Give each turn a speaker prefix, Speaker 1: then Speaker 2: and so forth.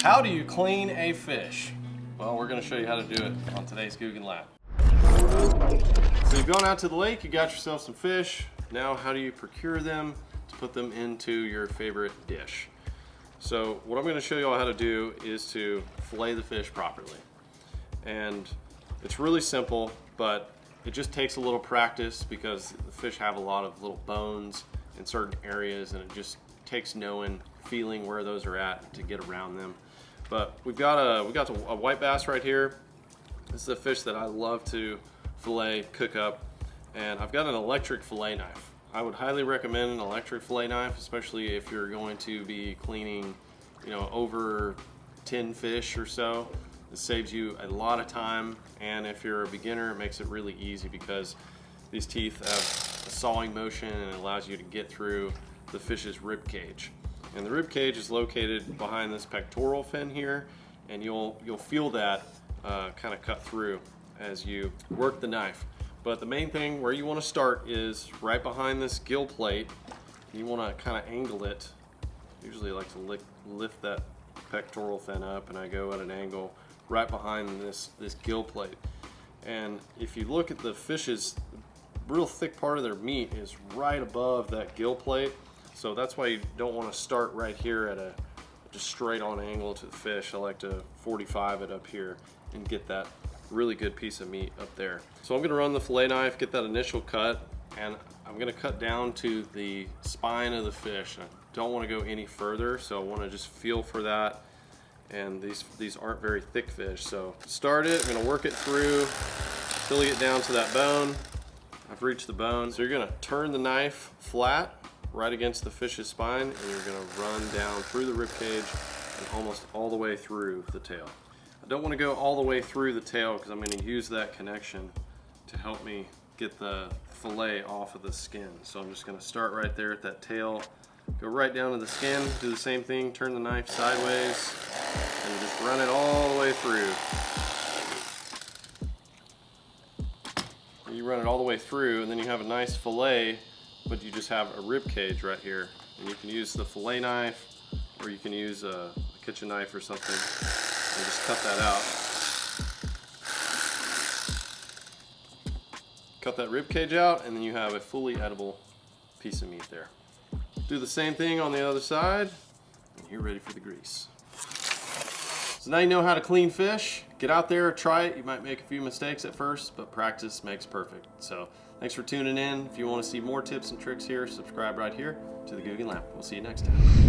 Speaker 1: How do you clean a fish? Well, we're going to show you how to do it on today's Googan Lab. So you've gone out to the lake, you got yourself some fish. Now how do you procure them to put them into your favorite dish? So what I'm going to show you all how to do is to fillet the fish properly. And it's really simple, but it just takes a little practice because the fish have a lot of little bones in certain areas, and it just takes knowing, feeling where those are at to get around them. But we got a white bass right here. This is a fish that I love to fillet, cook up, and I've got an electric fillet knife. I would highly recommend an electric fillet knife, especially if you're going to be cleaning, over 10 fish or so. It saves you a lot of time, and if you're a beginner, it makes it really easy because these teeth have a sawing motion and it allows you to get through the fish's rib cage. And the rib cage is located behind this pectoral fin here, and you'll feel that kind of cut through as you work the knife. But the main thing where you want to start is right behind this gill plate. You want to kind of angle it. Usually I like to lift that pectoral fin up, and I go at an angle right behind this gill plate. And if you look at the fish's real thick part of their meat is right above that gill plate. So that's why you don't want to start right here at a just straight on angle to the fish. I like to 45 it up here and get that really good piece of meat up there. So I'm going to run the fillet knife, get that initial cut, and I'm going to cut down to the spine of the fish. I don't want to go any further, so I want to just feel for that. And these aren't very thick fish, so to start it, I'm going to work it through till you get down to that bone. I've reached the bone, so you're going to turn the knife flat right against the fish's spine, and you're going to run down through the rib cage and almost all the way through the tail. I don't want to go all the way through the tail because I'm going to use that connection to help me get the fillet off of the skin. So I'm just going to start right there at that tail, go right down to the skin, do the same thing, turn the knife sideways, and just run it all the way through. You run it all the way through, and then you have a nice fillet, but you just have a rib cage right here. And you can use the fillet knife, or you can use a kitchen knife or something, and just cut that out. Cut that rib cage out, and then you have a fully edible piece of meat there. Do the same thing on the other side, and you're ready for the grease. So now you know how to clean fish. Get out there, try it. You might make a few mistakes at first, but practice makes perfect. So thanks for tuning in. If you want to see more tips and tricks here, subscribe right here to the Googan Lab. We'll see you next time.